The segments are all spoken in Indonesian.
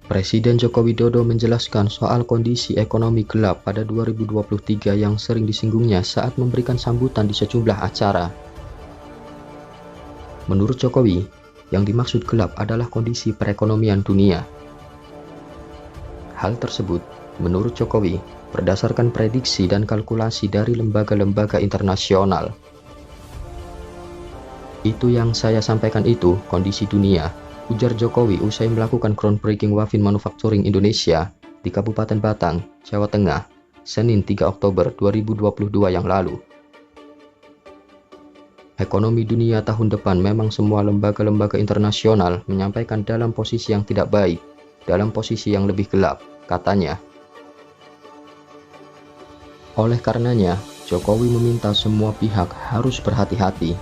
Presiden Joko Widodo menjelaskan soal kondisi ekonomi gelap pada 2023 yang sering disinggungnya saat memberikan sambutan di sejumlah acara. Menurut Jokowi, yang dimaksud gelap adalah kondisi perekonomian dunia. Hal tersebut, menurut Jokowi, berdasarkan prediksi dan kalkulasi dari lembaga-lembaga internasional. Itu yang saya sampaikan itu kondisi dunia, ujar Jokowi usai melakukan groundbreaking Wafin Manufacturing Indonesia di Kabupaten Batang, Jawa Tengah, Senin 3 Oktober 2022 yang lalu. Ekonomi dunia tahun depan memang semua lembaga-lembaga internasional menyampaikan dalam posisi yang tidak baik, dalam posisi yang lebih gelap, katanya. Oleh karenanya, Jokowi meminta semua pihak harus berhati-hati.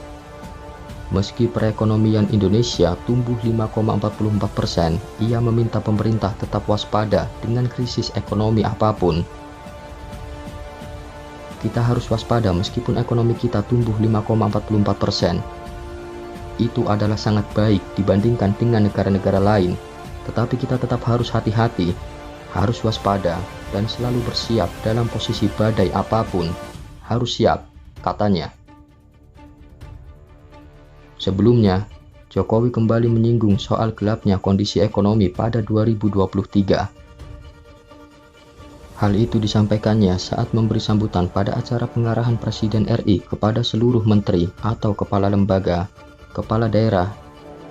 Meski perekonomian Indonesia tumbuh 5,44%, ia meminta pemerintah tetap waspada dengan krisis ekonomi apapun. Kita harus waspada meskipun ekonomi kita tumbuh 5,44%. Itu adalah sangat baik dibandingkan dengan negara-negara lain, tetapi kita tetap harus hati-hati, harus waspada, dan selalu bersiap dalam posisi badai apapun. Harus siap, katanya. Sebelumnya, Jokowi kembali menyinggung soal gelapnya kondisi ekonomi pada 2023. Hal itu disampaikannya saat memberi sambutan pada acara pengarahan Presiden RI kepada seluruh menteri atau kepala lembaga, kepala daerah,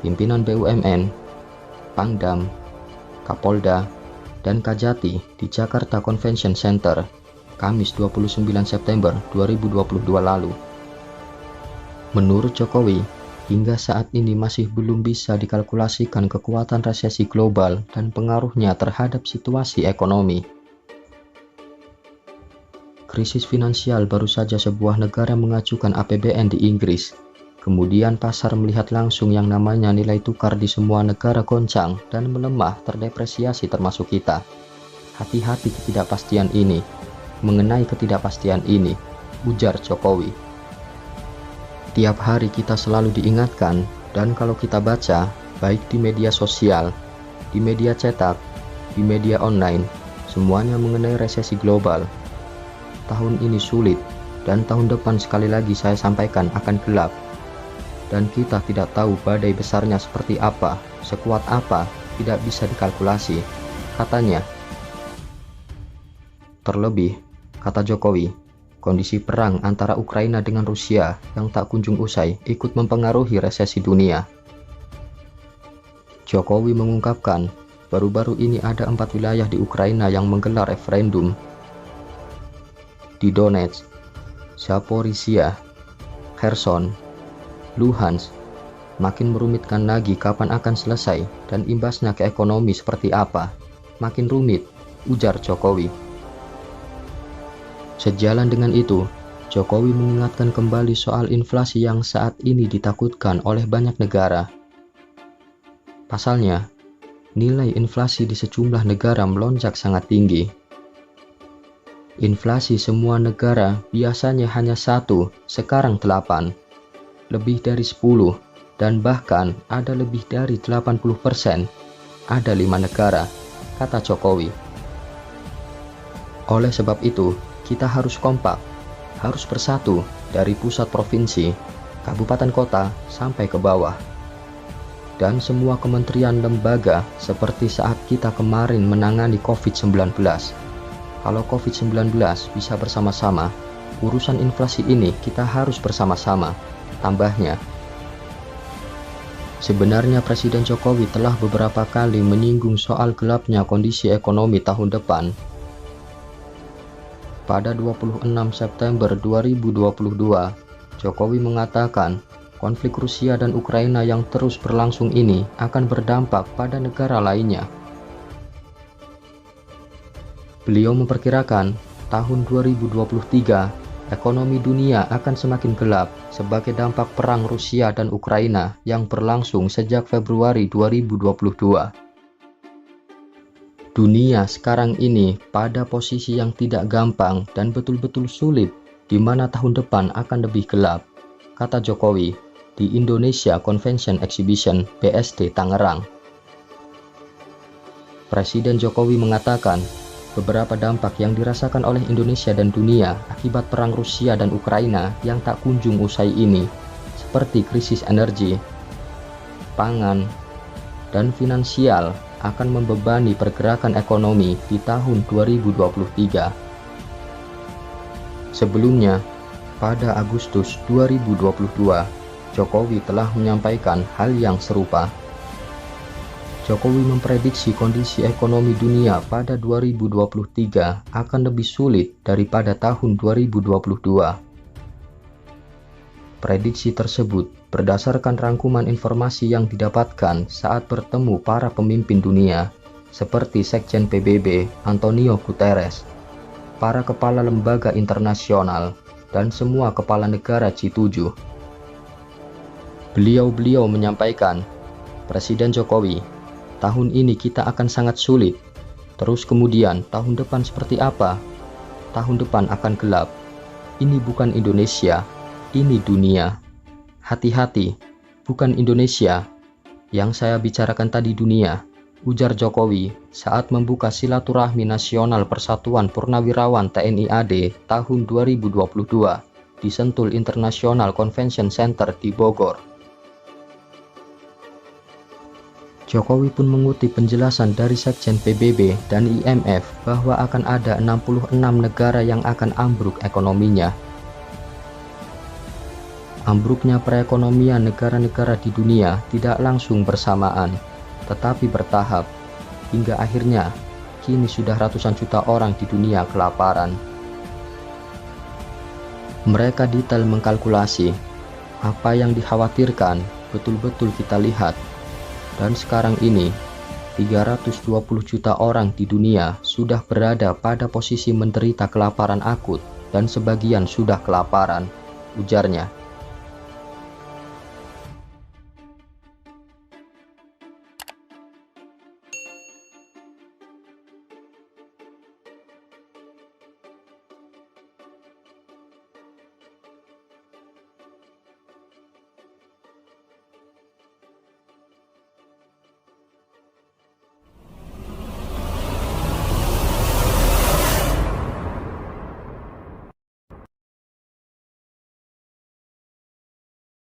pimpinan BUMN, Pangdam, Kapolda, dan Kajati di Jakarta Convention Center, Kamis 29 September 2022 lalu. Menurut Jokowi, hingga saat ini masih belum bisa dikalkulasikan kekuatan resesi global dan pengaruhnya terhadap situasi ekonomi. Krisis finansial baru saja sebuah negara mengajukan APBN di Inggris. Kemudian pasar melihat langsung yang namanya nilai tukar di semua negara goncang dan melemah terdepresiasi termasuk kita. Hati-hati ketidakpastian ini. Mengenai ketidakpastian ini, ujar Jokowi. Tiap hari kita selalu diingatkan, dan kalau kita baca, baik di media sosial, di media cetak, di media online, semuanya mengenai resesi global. Tahun ini sulit, dan tahun depan sekali lagi saya sampaikan akan gelap. Dan kita tidak tahu badai besarnya seperti apa, sekuat apa, tidak bisa dikalkulasi, katanya. Terlebih, kata Jokowi, kondisi perang antara Ukraina dengan Rusia yang tak kunjung usai ikut mempengaruhi resesi dunia. Jokowi mengungkapkan, baru-baru ini ada 4 wilayah di Ukraina yang menggelar referendum. Di Donetsk, Zaporizhia, Kherson, Luhansk, makin merumitkan lagi kapan akan selesai dan imbasnya ke ekonomi seperti apa. Makin rumit, ujar Jokowi. Sejalan dengan itu, Jokowi mengingatkan kembali soal inflasi yang saat ini ditakutkan oleh banyak negara. Pasalnya, nilai inflasi di sejumlah negara melonjak sangat tinggi. Inflasi semua negara biasanya hanya 1, sekarang 8, lebih dari 10, dan bahkan ada lebih dari 80%. Ada 5 negara, kata Jokowi. Oleh sebab itu, kita harus kompak, harus bersatu dari pusat provinsi, kabupaten kota, sampai ke bawah. Dan semua kementerian lembaga seperti saat kita kemarin menangani COVID-19. Kalau COVID-19 bisa bersama-sama, urusan inflasi ini kita harus bersama-sama, tambahnya. Sebenarnya Presiden Jokowi telah beberapa kali menyinggung soal gelapnya kondisi ekonomi tahun depan. Pada 26 September 2022, Jokowi mengatakan konflik Rusia dan Ukraina yang terus berlangsung ini akan berdampak pada negara lainnya. Beliau memperkirakan tahun 2023 ekonomi dunia akan semakin gelap sebagai dampak perang Rusia dan Ukraina yang berlangsung sejak Februari 2022. Dunia sekarang ini pada posisi yang tidak gampang dan betul-betul sulit, di mana tahun depan akan lebih gelap, kata Jokowi di Indonesia Convention Exhibition BSD Tangerang. Presiden Jokowi mengatakan, beberapa dampak yang dirasakan oleh Indonesia dan dunia akibat perang Rusia dan Ukraina yang tak kunjung usai ini, seperti krisis energi, pangan, dan finansial, akan membebani pergerakan ekonomi di tahun 2023. Sebelumnya, pada Agustus 2022, Jokowi telah menyampaikan hal yang serupa. Jokowi memprediksi kondisi ekonomi dunia pada 2023 akan lebih sulit daripada tahun 2022. Prediksi tersebut berdasarkan rangkuman informasi yang didapatkan saat bertemu para pemimpin dunia, seperti Sekjen PBB Antonio Guterres, para kepala lembaga internasional, dan semua kepala negara G7. Beliau menyampaikan, Presiden Jokowi, tahun ini kita akan sangat sulit. Terus kemudian tahun depan seperti apa? Tahun depan akan gelap. Ini bukan Indonesia, ini dunia. Hati-hati, bukan Indonesia. Yang saya bicarakan tadi dunia, ujar Jokowi saat membuka silaturahmi nasional Persatuan Purnawirawan TNI AD tahun 2022 di Sentul International Convention Center di Bogor. Jokowi pun mengutip penjelasan dari Sekjen PBB dan IMF bahwa akan ada 66 negara yang akan ambruk ekonominya. Ambruknya perekonomian negara-negara di dunia tidak langsung bersamaan, tetapi bertahap, hingga akhirnya kini sudah ratusan juta orang di dunia kelaparan. Mereka detail mengkalkulasi apa yang dikhawatirkan betul-betul kita lihat. Dan sekarang ini, 320 juta orang di dunia sudah berada pada posisi menderita kelaparan akut dan sebagian sudah kelaparan, ujarnya.